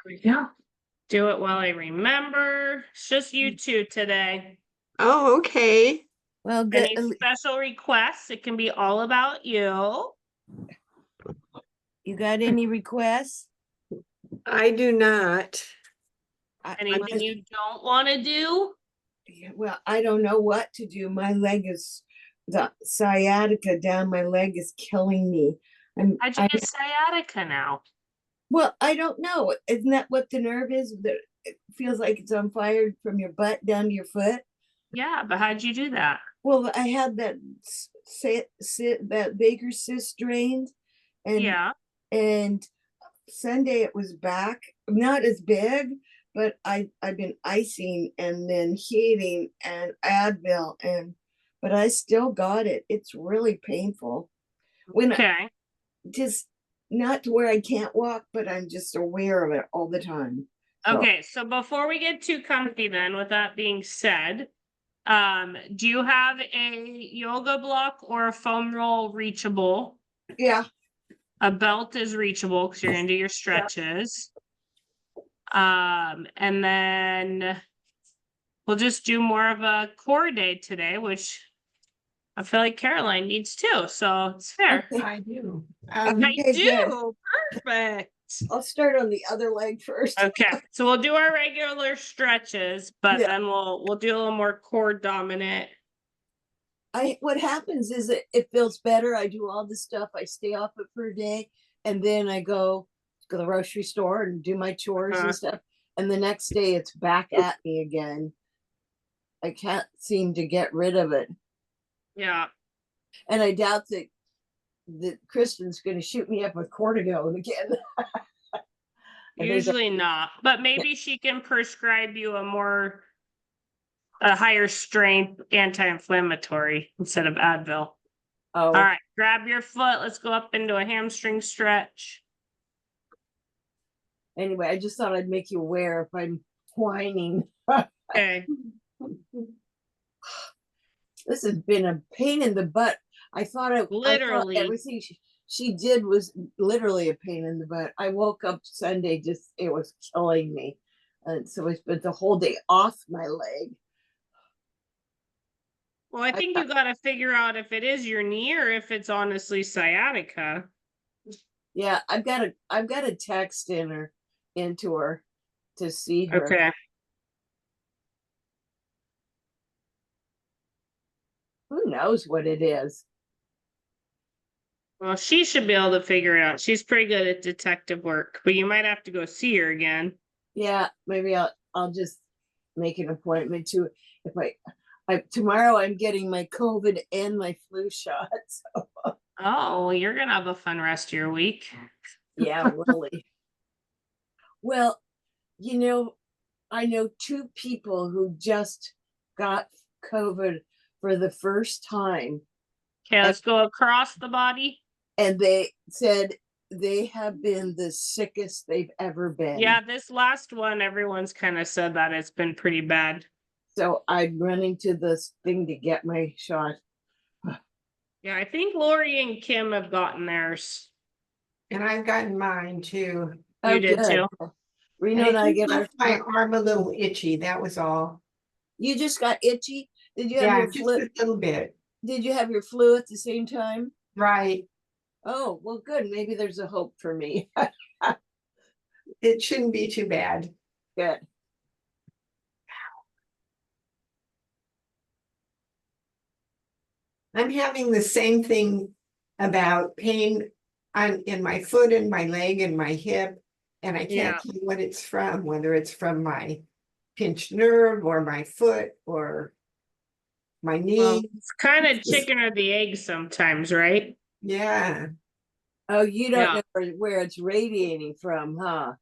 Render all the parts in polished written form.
we go. Do it while I remember. It's just you two today. Oh, okay. Well, good. Any special requests? It can be all about you. You got any requests? I do not. Anything you don't want to do? Well, I don't know what to do. My leg is, the sciatica down my leg is killing me. How'd you get sciatica now? Well, I don't know. Isn't that what the nerve is? That it feels like it's on fire from your butt down to your foot. Yeah, but how'd you do that? Well, I had that that Baker cyst drained, and Yeah. and Sunday it was back, not as big, but I've been icing and then heating and Advil, but I still got it. It's really painful. Okay. Just not to where I can't walk, but I'm just aware of it all the time. So. Okay, so before we get too comfy then, with that being said, do you have a yoga block or a foam roll reachable? Yeah. A belt is reachable because you're gonna do your stretches. Yeah. And then we'll just do more of a core day today, which I feel like Caroline needs too, so it's fair. Okay. I do. I do. Good. Perfect. I'll start on the other leg first. Okay, so we'll do our regular stretches, but then we'll do a little more core dominant. What happens is it feels better. I do all this stuff. I stay off it for a day, and then I go to the grocery store and do my chores and stuff. And the next day it's back at me again. I can't seem to get rid of it. Yeah. And I doubt that Kristen's going to shoot me up with cortisone again. Usually not, but maybe she can prescribe you a higher strength anti-inflammatory instead of Advil. Oh. All right, grab your foot. Let's go up into a hamstring stretch. Anyway, I just thought I'd make you aware if I'm whining. Okay. This has been a pain in the butt. I thought everything she did was literally a pain in the butt. I woke up Sunday, it was killing me. And so I spent the whole day off my leg. Well, I think you got to figure out if it is your knee or if it's honestly sciatica. Yeah, I've got a text into her to see her. Okay. Who knows what it is? Well, she should be able to figure it out. She's pretty good at detective work, but you might have to go see her again. Yeah, maybe I'll just make an appointment to, if tomorrow I'm getting my COVID and my flu shot. So. Oh, you're gonna have a fun rest of your week. Yeah, really. Well, I know two people who just got COVID for the first time. Okay, let's go across the body. And they said they have been the sickest they've ever been. Yeah, this last one, everyone's kind of said that it's been pretty bad. So I'm running to this thing to get my shot. Yeah, I think Lori and Kim have gotten theirs. And I've gotten mine too. You did too. Reno and I get my arm a little itchy. That was all. You just got itchy? Did you have your flu? Just a little bit. Did you have your flu at the same time? Right. Oh, well, good. Maybe there's a hope for me. It shouldn't be too bad. Good. I'm having the same thing about pain in my foot and my leg and my hip, and I can't tell what it's from, whether it's from my pinched nerve or my foot or my knee. Well, it's kind of chicken or the egg sometimes, right? Yeah. Oh, you don't know where it's radiating from, huh?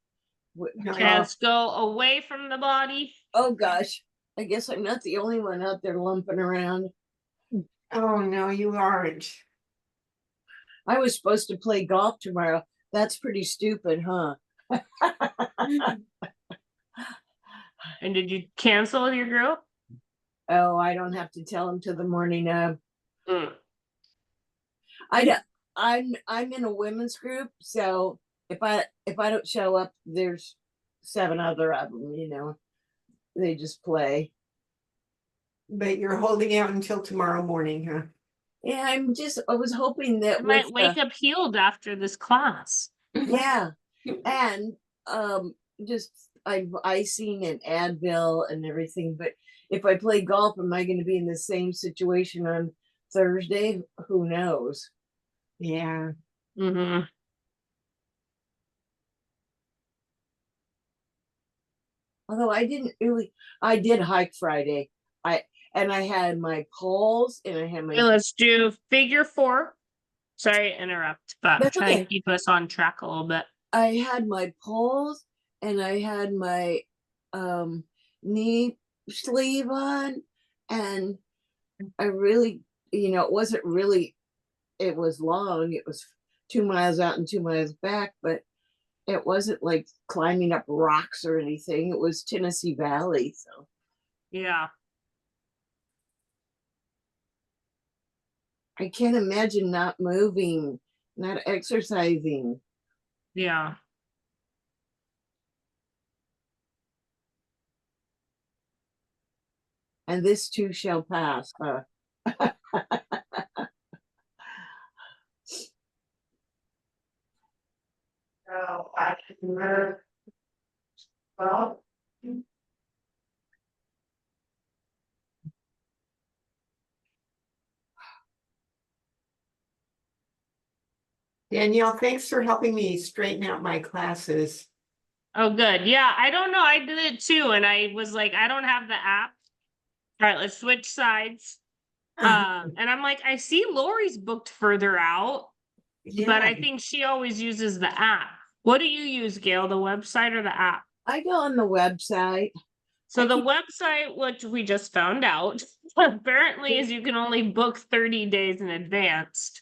Okay, let's go away from the body. Oh, gosh. I guess I'm not the only one out there lumping around. Oh, no, you aren't. I was supposed to play golf tomorrow. That's pretty stupid, huh? And did you cancel your group? Oh, I don't have to tell them to the morning of. I'm in a women's group, so if I don't show up, there's 7 other of them, you know. They just play. But you're holding out until tomorrow morning, huh? Yeah, I was hoping that I with might wake up healed after this class. yeah. And just I'm icing and Advil and everything, but if I play golf, am I going to be in the same situation on Thursday? Who knows? Yeah. Mm-hmm. Although I did hike Friday. I had my poles and I had Okay, my let's do figure 4. Sorry to interrupt, but That's trying okay. to keep us on track a little bit. I had my poles and I had my knee sleeve on, and I really, it wasn't really, it was long. It was 2 miles out and 2 miles back, but it wasn't like climbing up rocks or anything. It was Tennessee Valley. So Yeah. I can't imagine not moving, not exercising. Yeah. And this too shall pass. Oh, I can well. Danielle, thanks for helping me straighten out my classes. Oh, good. Yeah, I don't know. I did it too, and I was like, I don't have the app. All right, let's switch sides. And I'm like, I see Lori's booked further out, but I think she always uses the app. What do you use, Gail? The website or the app? I go on the website. So the website, which we just found out, apparently is you can only book 30 days in advance.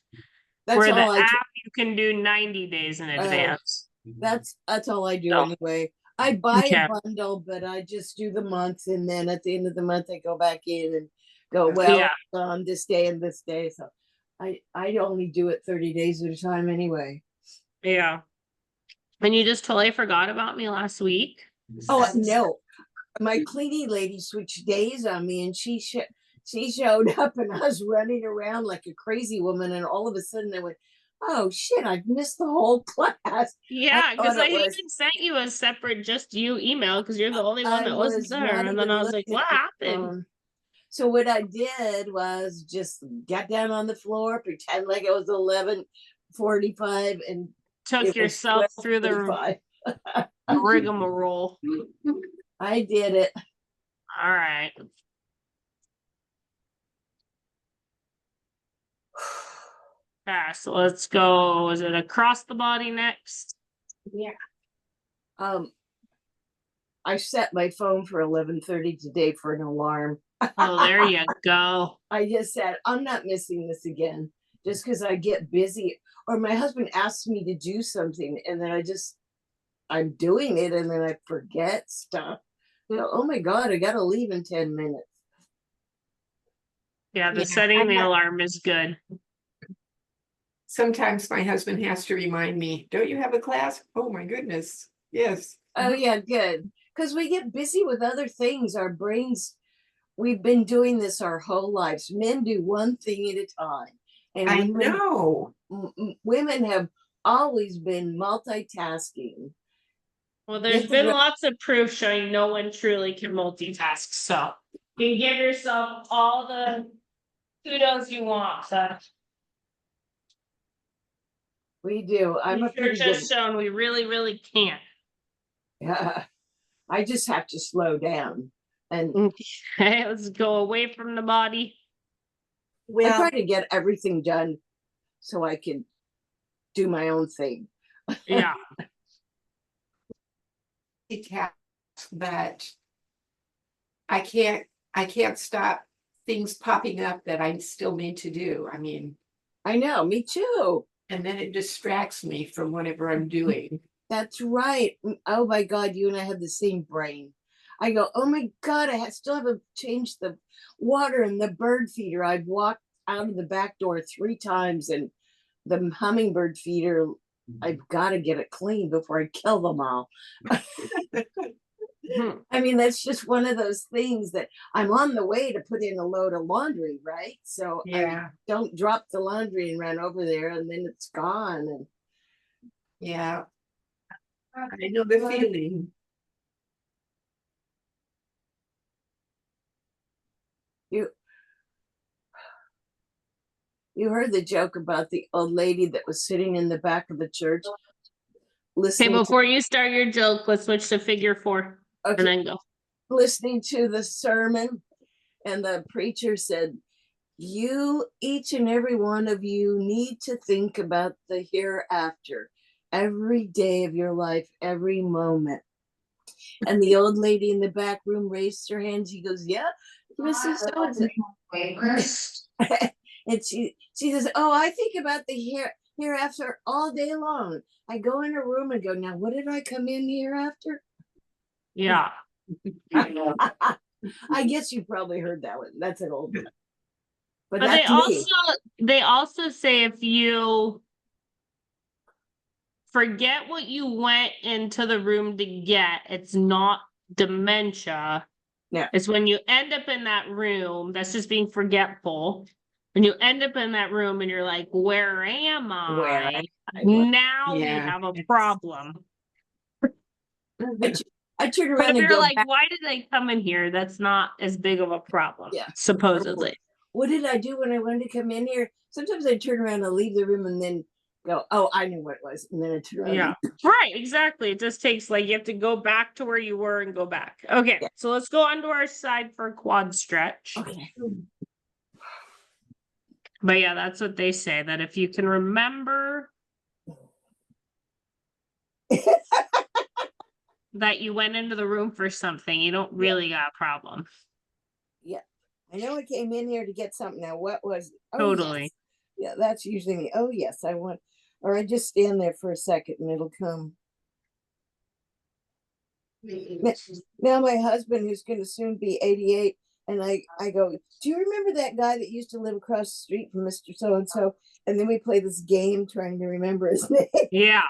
That's Where the all app you can do 90 days in advance. that's all I do So, anyway. I buy okay. a bundle, but I just do the month, and then at the end of the month I go back in and go, well, Yeah. on this day and this day. So I only do it 30 days at a time anyway. Yeah. And you just totally forgot about me last week. Oh no, my cleaning lady switched days on me, and she showed up, and I was running around like a crazy woman, and all of a sudden I went, oh shit, I've missed the whole class. Yeah, because I it was even sent you a separate just you email because you're the only one I that wasn't was there. not And then even I was like, looking what at my happened? phone. So what I did was just get down on the floor, pretend like it was 11:45, and Took it was yourself through the 12:45. rigmarole. I did it. All right. Yeah, so let's go. Is it across the body next? Yeah. I set my phone for 11:30 today for an alarm. Oh, there you go. I just said, I'm not missing this again, just because I get busy, or my husband asks me to do something, and then I'm doing it, and then I forget stuff. Oh my God, I got to leave in 10 minutes. Yeah, the Yeah, setting the alarm is good. Sometimes my husband has to remind me, don't you have a class? Oh my goodness. Yes. Oh yeah, good. Because we get busy with other things. Our brains, we've been doing this our whole lives. Men do one thing at a time. And I know. Women have always been multitasking. Well, there's been lots of proof showing no one truly can multitask. So you can give yourself all the kudos you want. So We do. I'm a pretty research good. has shown we really, really can't. Yeah. I just have to slow down. And Okay, let's go away from the body. I try to get everything done so I can do my own thing. Yeah. But I can't stop things popping up that I still need to do. I mean, I know, me too. and then it distracts me from whatever I'm doing. That's right. Oh my God, you and I have the same brain. I go, oh my God, still haven't changed the water in the bird feeder. I've walked out of the back door 3 times, and the hummingbird feeder I've got to get it clean before I kill them all. Hmm. I mean, that's just one of those things that I'm on the way to put in a load of laundry, right? So Yeah. I don't drop the laundry and run over there and then it's gone. And Yeah. I know the feeling. you heard the joke about the old lady that was sitting in the back of the church Okay, listening to, before you start your joke, let's switch to figure 4 and okay, then go. listening to the sermon, and the preacher said, you, each and every one of you, need to think about the hereafter every day of your life, every moment. And the old lady in the back room raised her hand. She goes, yeah, Mrs. So-and-so. And she says, oh, I think about the hereafter all day long. I go in her room and go, now what did I come in here after? Yeah. I guess you probably heard that one. That's an old one. But But that's me. they also say if you forget what you went into the room to get, it's not dementia. Yeah. It's when you end up in that room, that's just being forgetful. When you end up in that room and you're like, where am Where I? I was. Now we Yeah. have a problem. I turn But around if and you're go like, back. why did they come in here? That's not as big of a problem, Yeah. supposedly. What did I do when I wanted to come in here? Sometimes I turn around and leave the room and then go, oh, I knew what it was. And then I turn around. Yeah, right, exactly. It just takes like you have to go back to where you were and go back. Okay, Yeah. so let's go onto our side for quad stretch. Okay. But yeah, that's what they say, that if you can remember that you went into the room for something, you don't really got a problem. Yeah. I know I came in here to get something. Now, what was it? Oh, Totally. yes. Yeah, that's usually me. Oh, yes, I want, or I just stand there for a second and it'll come. Now, my husband, who's going to soon be 88, and I go, do you remember that guy that used to live across the street from Mr. So-and-so? And then we play this game trying to remember his name. Yeah.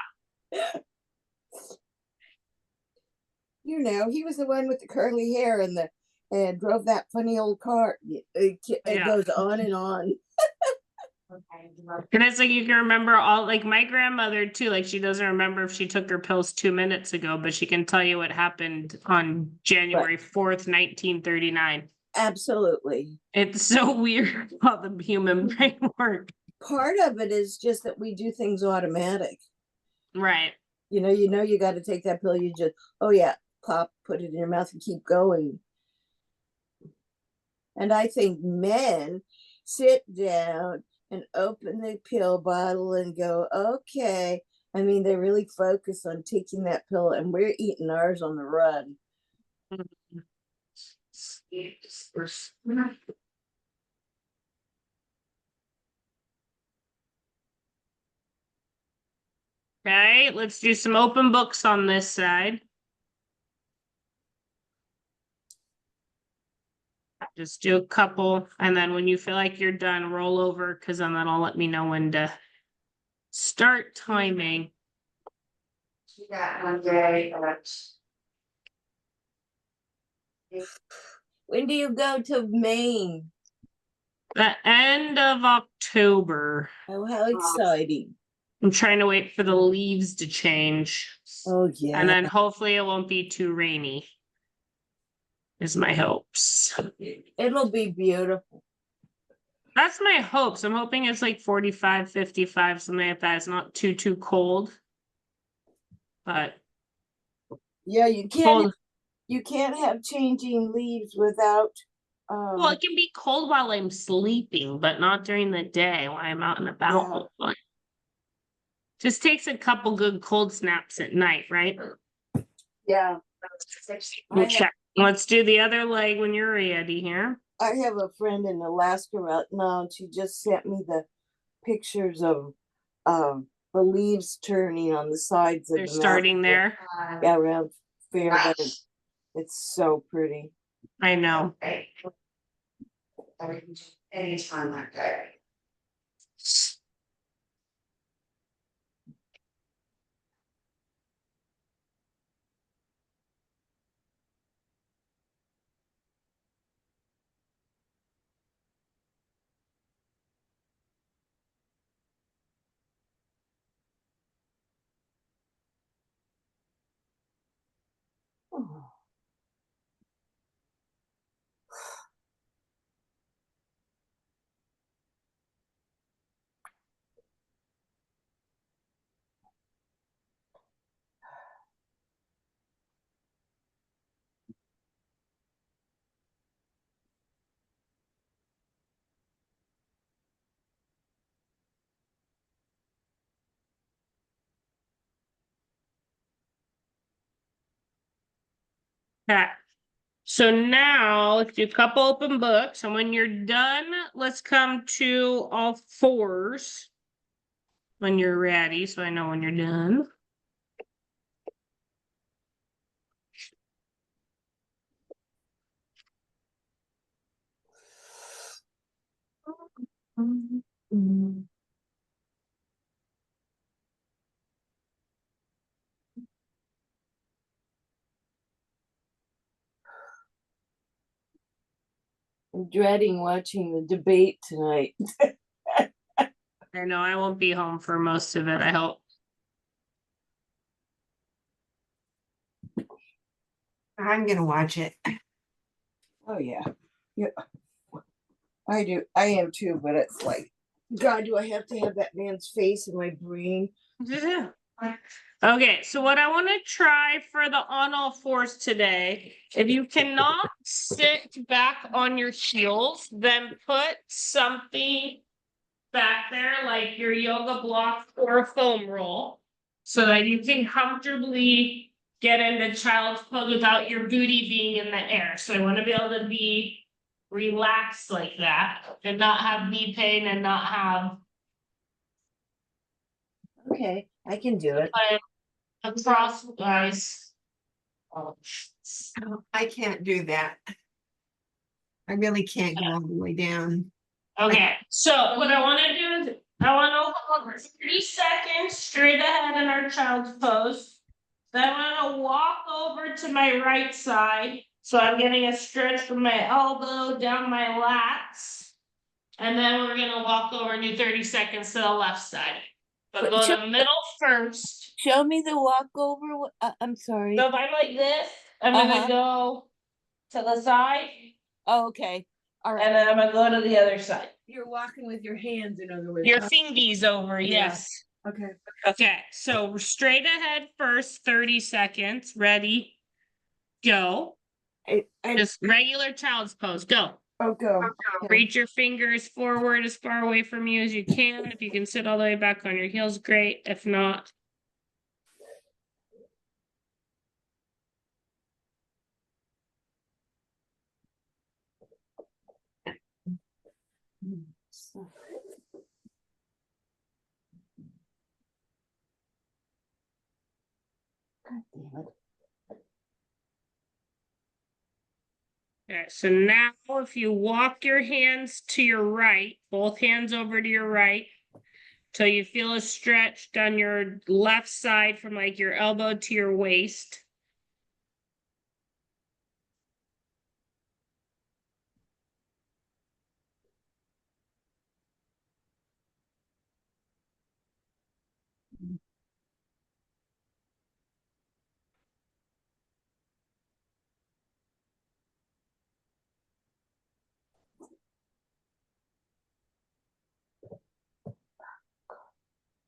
You know, he was the one with the curly hair and drove that funny old car. It Yeah. goes on and on. And it's like you can remember all, like my grandmother too, like she doesn't remember if she took her pills 2 minutes ago, but she can tell you what happened on January 4th, 1939. Absolutely. It's so weird how the human brain works. Part of it is just that we do things automatic. Right. You know, you got to take that pill. You just, oh yeah, pop, put it in your mouth and keep going. And I think men sit down and open the pill bottle and go, okay. I mean, they really focus on taking that pill, and we're eating ours on the run. Okay, let's do some open books on this side. Just do a couple, and then when you feel like you're done, roll over, because then that'll let me know when to start timing. When do you go to Maine? The end of October. Oh, how exciting. I'm trying to wait for the leaves to change. Oh, yeah. And then hopefully it won't be too rainy. Is my hopes. It'll be beautiful. That's my hopes. I'm hoping it's like 45, 55, something like that. It's not too cold. But Yeah, you cold. can't have changing leaves without Well, it can be cold while I'm sleeping, but not during the day when I'm out and about. Yeah. Just takes a couple good cold snaps at night, right? Yeah. We'll check. Let's do the other leg when you're ready here. I have a friend in Alaska right now, and she just sent me the pictures of the leaves turning on the sides of They're the starting there. Yeah, around Fairbanks. It's so pretty. I know. Anytime that day. Okay. So now let's do a couple open books, and when you're done, let's come to all fours. When you're ready, so I know when you're done. I'm dreading watching the debate tonight. I know I won't be home for most of it, I hope. I'm gonna watch it. Oh yeah. Yeah. I do. I am too, but it's like, God, do I have to have that man's face in my brain? Yeah. Okay, so what I want to try for the on all fours today, if you cannot sit back on your heels, then put something back there like your yoga block or a foam roll so that you can comfortably get into child's pose without your booty being in the air. So I want to be able to be relaxed like that and not have knee pain and not have Okay, I can do it. across guys. I can't do that. I really can't go all the way down. Okay, so what I want to do is I want to hold 30 seconds straight ahead in our child's pose. Then I'm going to walk over to my right side. So I'm getting a stretch from my elbow down my lats. And then we're going to walk over and do 30 seconds to the left side. But go to the middle first. Show me the walkover. I'm sorry. So if I'm like this, I'm going to go to the side. Oh, okay. All right. And then I'm going to go to the other side. You're walking with your hands, in other words. Your fingies over, yes. Okay. Okay, so straight ahead first, 30 seconds. Ready? Go. Just regular child's pose. Go. Oh, go. Okay. Reach your fingers forward as far away from you as you can. If you can sit all the way back on your heels, great. If not, God damn it. okay, so now if you walk your hands to your right, both hands over to your right, till you feel a stretch down your left side from like your elbow to your waist.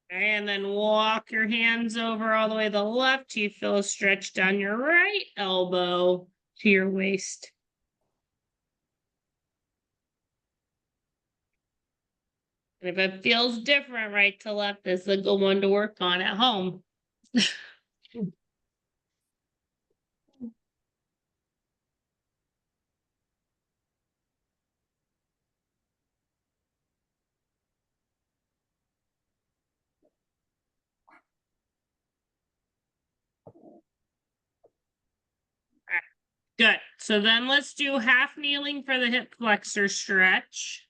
And then walk your hands over all the way to the left till you feel a stretch down your right elbow to your waist. And if it feels different right to left, this is a good one to work on at home. Good. So then let's do half kneeling for the hip flexor stretch.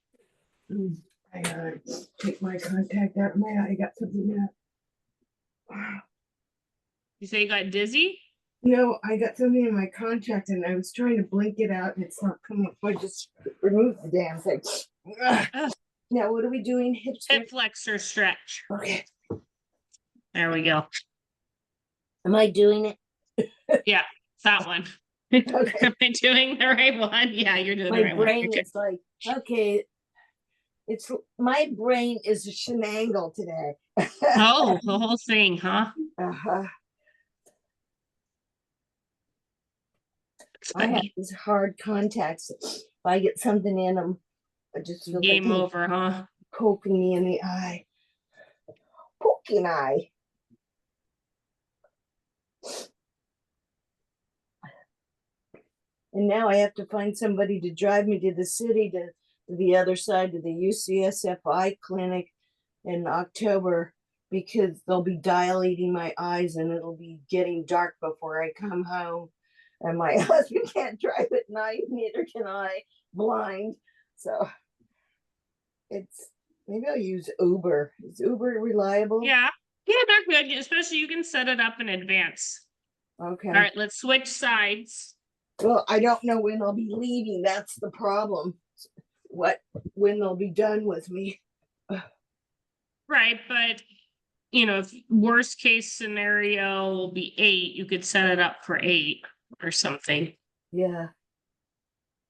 I gotta take my contact out of my eye. I got something in it. You say you got dizzy? No, I got something in my contact and I was trying to blink it out and it's not coming up. I just removed the damn thing. Now, what are we doing? Hip flexor stretch. Okay. There we go. Am I doing it? Yeah, that one. Okay. Am I doing the right one? Yeah, you're doing the My right brain one. is like, okay, it's my brain is a shenangle today. Oh, the whole thing, huh? Uh-huh. It's I have funny. these hard contacts. If I get something in them, I just feel Game like over, huh? poking me in the eye. Poking eye. And now I have to find somebody to drive me to the city to the other side of the UCSFI clinic in October because they'll be dilating my eyes and it'll be getting dark before I come home. And my husband can't drive at night, neither can I, blind. So it's maybe I'll use Uber. Is Uber reliable? Yeah. Yeah, they're good. Especially you can set it up in advance. Okay. All right, let's switch sides. Well, I don't know when I'll be leaving. That's the problem. When they'll be done with me. Right, but if worst case scenario will be 8, you could set it up for 8 or something. Yeah.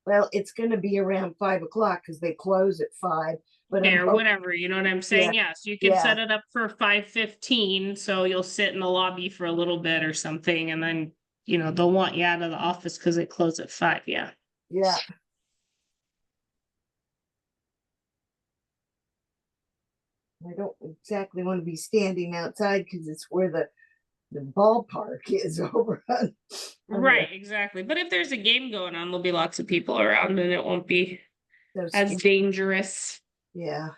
Well, it's going to be around 5 o'clock because they close at 5. But Or whatever, you know what I'm saying? Yeah, so you can set it up for 5:15, so you'll sit in the lobby for a little bit or something, and then they'll want you out of the office because they close at 5. Yeah. Yeah. I don't exactly want to be standing outside because it's where the ballpark is over on Right, exactly. But if there's a game going on, there'll be lots of people around and it won't be those as dangerous. Yeah.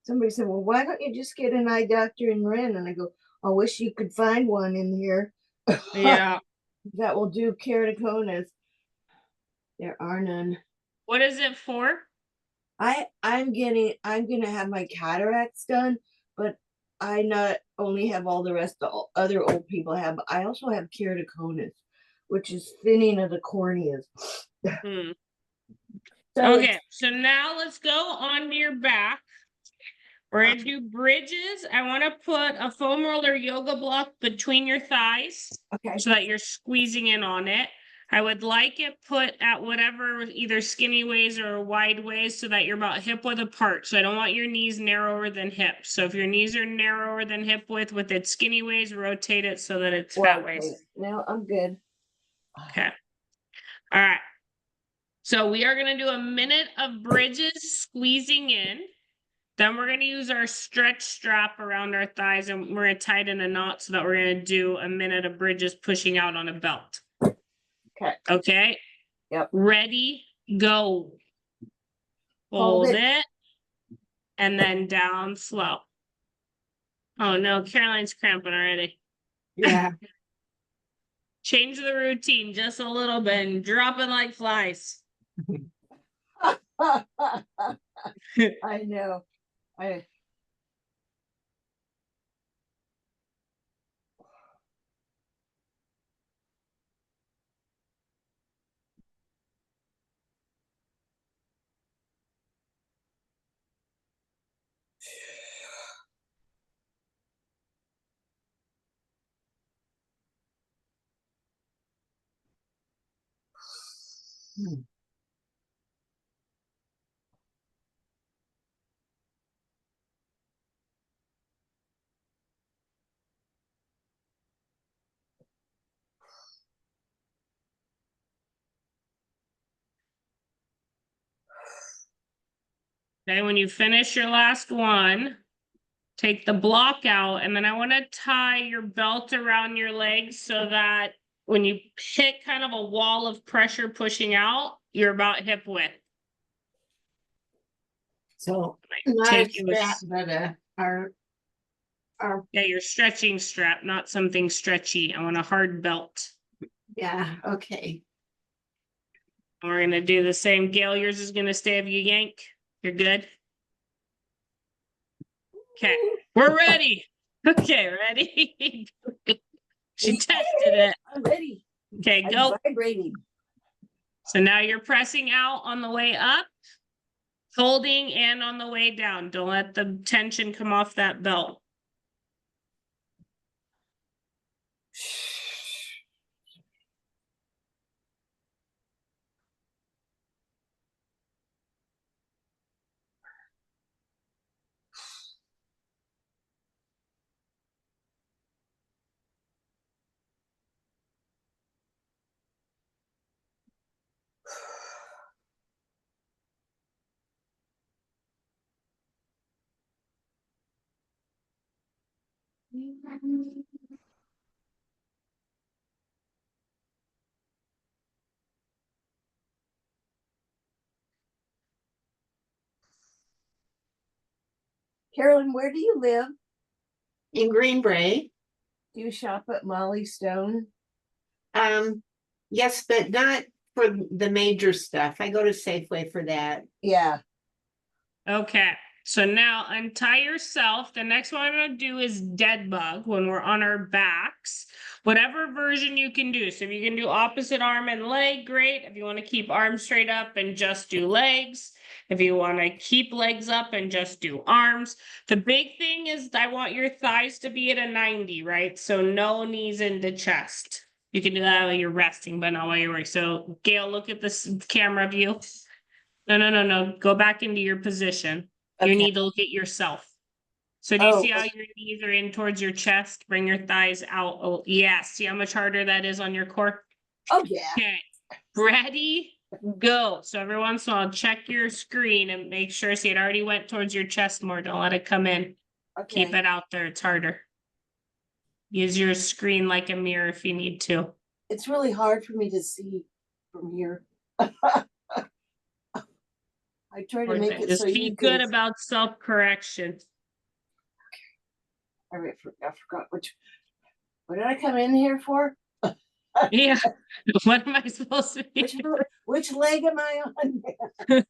Somebody said, well, why don't you just get an eye doctor in Marin? And I go, I wish you could find one in here. Yeah. That will do keratoconus. There are none. What is it for? I'm gonna have my cataracts done, but I not only have all the rest of other old people have, but I also have keratoconus, which is thinning of the corneas. Hmm. So Okay, so now let's go on to your back. We're gonna do bridges. I want to put a foam roller yoga block between your thighs okay. so that you're squeezing in on it. I would like it put at whatever either skinny ways or wide ways so that you're about hip width apart. So I don't want your knees narrower than hips. So if your knees are narrower than hip width with it skinny ways, rotate it so that it's fat waist. No, I'm good. Okay. All right. So we are going to do a minute of bridges squeezing in. Then we're going to use our stretch strap around our thighs and we're going to tie it in a knot so that we're going to do a minute of bridges pushing out on a belt. Okay. Okay. Yep. Ready, go. Hold it. And then down slow. Oh no, Caroline's cramping already. Yeah. Change the routine just a little bit and dropping like flies. I know. Okay, when you finish your last one, take the block out, and then I want to tie your belt around your legs so that when you hit kind of a wall of pressure pushing out, you're about hip width. So not a Take strap, but our yeah, your stretching strap, not something stretchy. I want a hard belt. yeah, okay. We're gonna do the same. Gail, yours is gonna stay if you yank. You're good. Okay, we're ready. Okay, ready? She tested it. I'm ready. Okay, go. I'm vibrating. So now you're pressing out on the way up, holding and on the way down. Don't let the tension come off that belt. Carolyn, where do you live? In Green Bay. Do you shop at Molly Stone? Yes, but not for the major stuff. I go to Safeway for that. Yeah. Okay, so now untie yourself. The next one I'm gonna do is dead bug when we're on our backs. Whatever version you can do. So if you can do opposite arm and leg, great. If you want to keep arms straight up and just do legs. If you want to keep legs up and just do arms. The big thing is I want your thighs to be at a 90, right? So no knees into chest. You can do that while you're resting, but not while you're working. So Gail, look at this camera view. No. Go back into your position. You Okay. need to look at yourself. So do you see Oh, how your knees are in towards your chest? Bring your thighs out. Oh, yeah. See how much harder that is on your core? oh yeah. Okay. Ready? Go. So every once in a while, check your screen and make sure. See, it already went towards your chest more. Don't let it come in. Okay. Keep it out there. It's harder. Use your screen like a mirror if you need to. It's really hard for me to see from here. I try to make it Just so be you good can. about self-correction. I forgot which. What did I come in here for? Yeah. What am I supposed to be? Which leg am I on?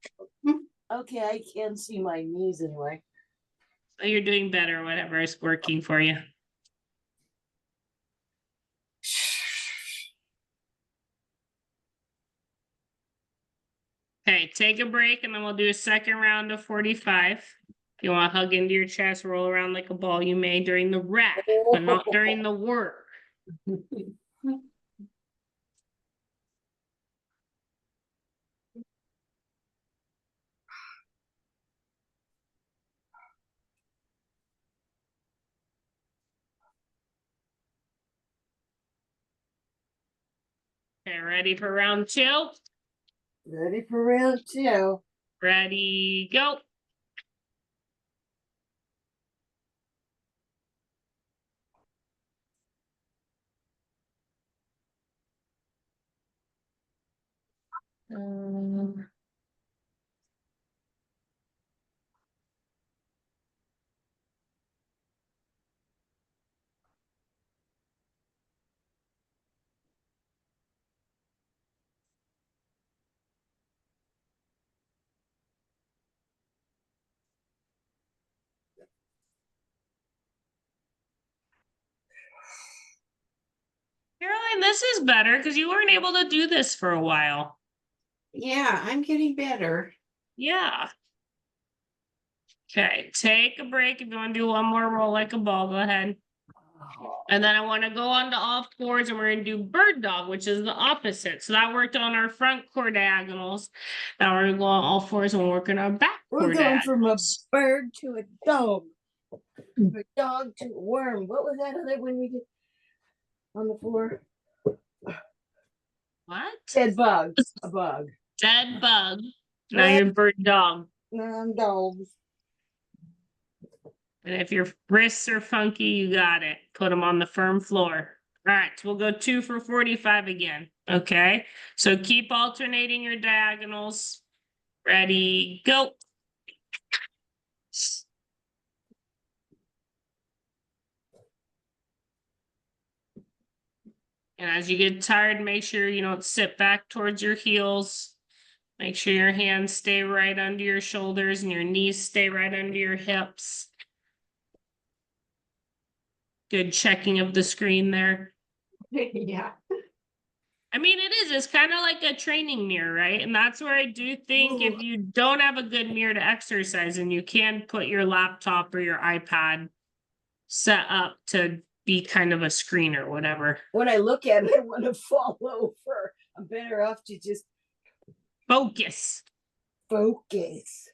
Okay, I can see my knees anyway. So you're doing better, whatever is working for you. Okay, take a break and then we'll do a second round of 45. If you want to hug into your chest, roll around like a ball, you may during the rep, but not during the work. Okay, ready for round 2? Ready for round 2. Ready, go. Caroline, this is better because you weren't able to do this for a while. Yeah, I'm getting better. Yeah. Okay, take a break. If you want to do one more roll like a ball, go ahead. And then I want to go on to all fours and we're going to do bird dog, which is the opposite. So that worked on our front core diagonals. Now we're going to go on all fours and work on our back core We're going from a diagonals. bird to a dog. From a dog to a worm. What was that other one we did on the floor? What? Dead bug. A bug. Dead bug. Now you're bird dog. No, I'm dogs. And if your wrists are funky, you got it. Put them on the firm floor. All right, so we'll go 2 for 45 again. Okay, so keep alternating your diagonals. Ready, go. And as you get tired, make sure you don't sit back towards your heels. Make sure your hands stay right under your shoulders and your knees stay right under your hips. Good checking of the screen there. Yeah. I mean, it is. It's kind of like a training mirror, right? And that's where I do think if you don't have a good mirror to exercise and you can put your laptop or your iPad set up to be kind of a screen or whatever. When I look at it, I want to fall over. I'm better off to just Focus. focus.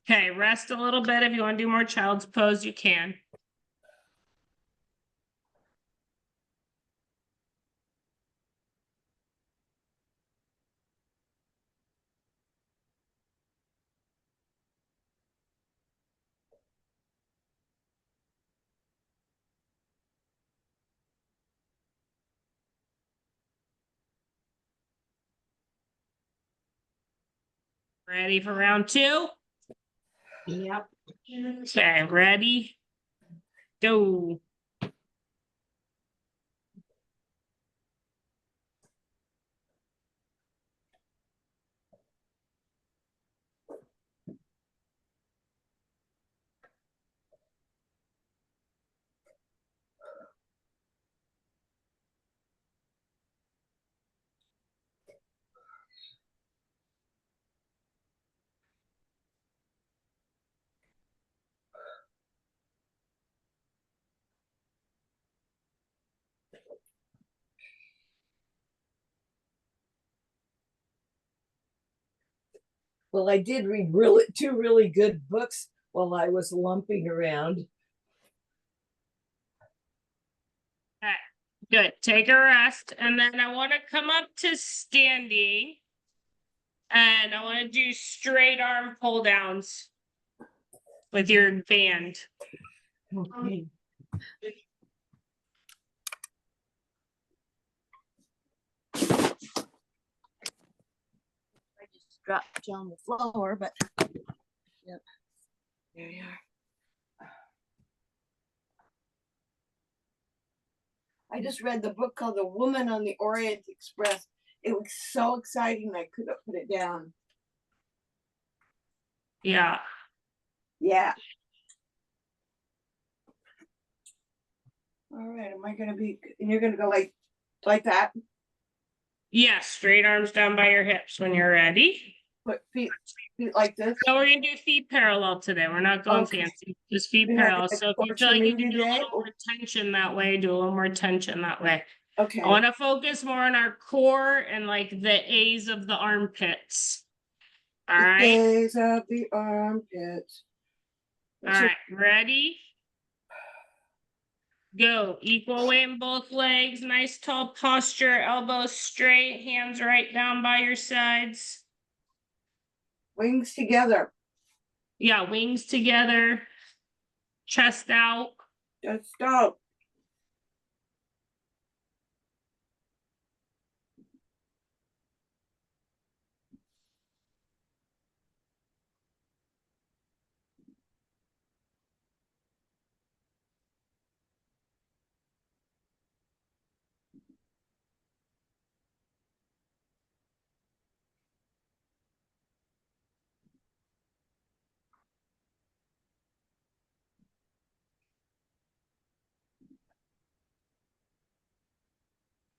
Okay, rest a little bit. If you want to do more child's pose, you can. Ready for round 2? Yep. Okay, ready? Go. Well, I did read two really good books while I was lumping around. Okay, good. Take a rest. And then I want to come up to standing. And I want to do straight arm pull downs with your band. Okay. I just dropped you on the floor, but yep. There you are. I just read the book called The Woman on the Orient Express. It was so exciting I couldn't put it down. Yeah. Yeah. All right. Am I gonna be? And you're gonna go like that? Yeah, straight arms down by your hips when you're ready. Put feet like this. So we're gonna do feet parallel today. We're not going Okay. fancy, just feet You're not parallel. gonna So if you feel torture like you me can do a today? little more tension that way, do a little more tension that way. Okay. I want to focus more on our core and like the A's of the armpits. All right. Days of the armpits. All right. Ready? Go. Equal weight in both legs. Nice tall posture. Elbows straight. Hands right down by your sides. Wings together. Yeah, wings together. Chest out. Just stop.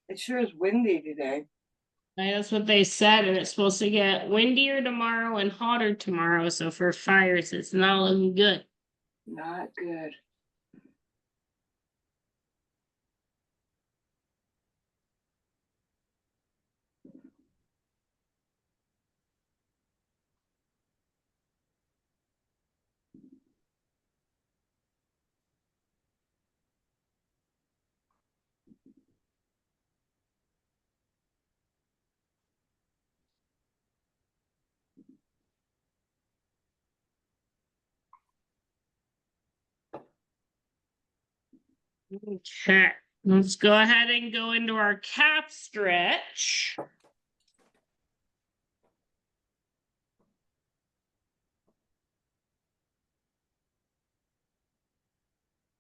It sure is windy today. That's what they said, and it's supposed to get windier tomorrow and hotter tomorrow. So for fires, it's not looking good. Not good. Okay, let's go ahead and go into our calf stretch.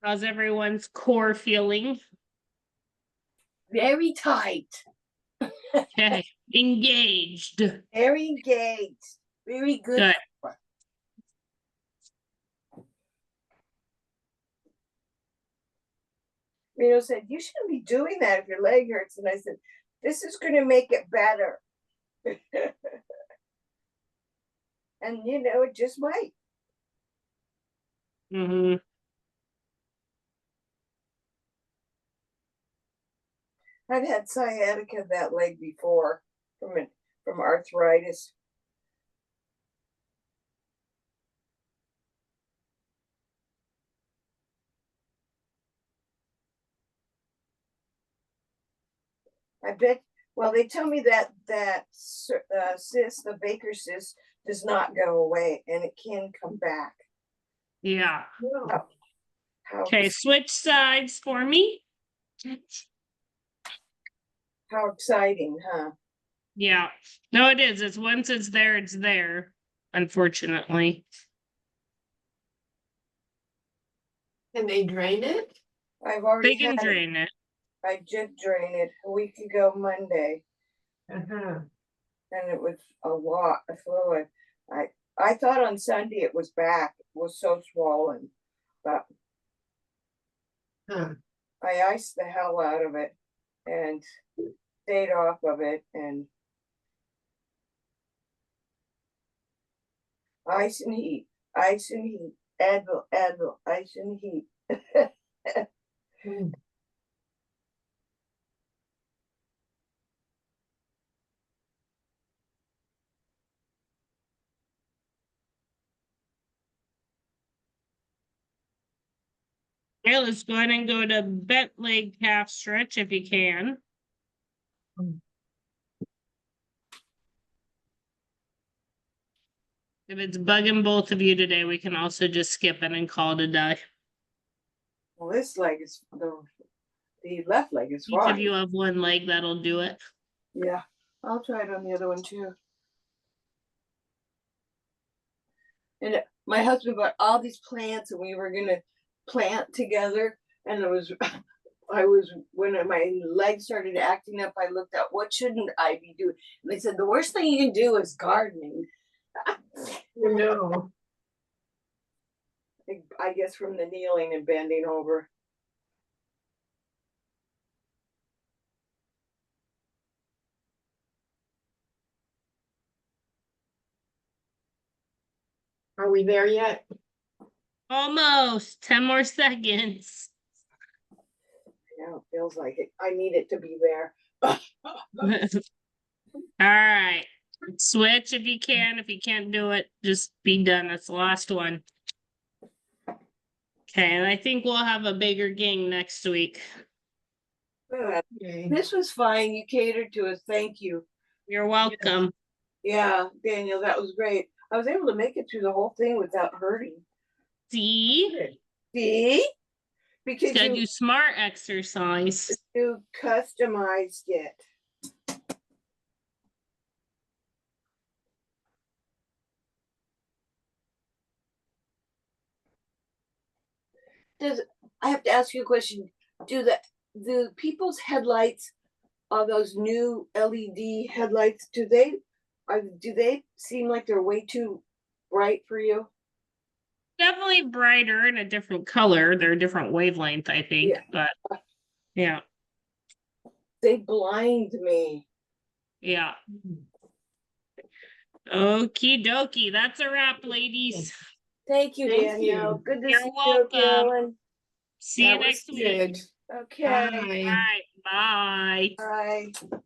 How's everyone's core feeling? Very tight. Okay, engaged. Very engaged. Very good. Good. Reno said, you shouldn't be doing that if your leg hurts. And I said, this is going to make it better. And you know, it just might. Mm-hmm. I've had sciatica of that leg before from arthritis. I bet. Well, they tell me that cyst, the Baker cyst, does not go away, and it can come back. Yeah. Wow. Okay, switch sides for me. How exciting, huh? Yeah. No, it is. It's once it's there, unfortunately. Can they drain it? I've They already can had it. drain it. I did drain it a week ago Monday, Uh-huh. and it was a lot of fluid. I thought on Sunday it was back. It was so swollen, but Huh. I iced the hell out of it and stayed off of it and ice and heat, Advil, ice and heat. Mm. Okay, let's go ahead and go to bent leg calf stretch if you can. Mm. If it's bugging both of you today, we can also just skip it and call it a day. Well, this leg is the left leg is Each of fine. you have one leg that'll do it. Yeah, I'll try it on the other one too. And my husband bought all these plants, and we were gonna plant together. And it was, when my legs started acting up, I looked at what shouldn't I be doing. And they said the worst thing you can do is gardening. No. I guess from the kneeling and bending over. Are we there yet? Almost 10 more seconds. Yeah, it feels like it. I need it to be there. All right. Switch if you can. If you can't do it, just be done. That's the last one. Okay, and I think we'll have a bigger gang next week. Okay. This was fine. You catered to us. Thank you. You're welcome. Yeah, Daniel, that was great. I was able to make it through the whole thing without hurting. See? See? Because Gotta do smart exercise. you customized it. I have to ask you a question? Do people's headlights, are those new LED headlights, do they seem like they're way too bright for you? Definitely brighter in a different color. They're a different wavelength, I think. Yeah. But yeah. They blind me. Yeah. Okie dokie. That's a wrap, ladies. Thank you, Thank Danielle. you. Good to You're see welcome. you, Carolyn. See you That was next week. good. Okay. All Bye. right. Bye. Bye.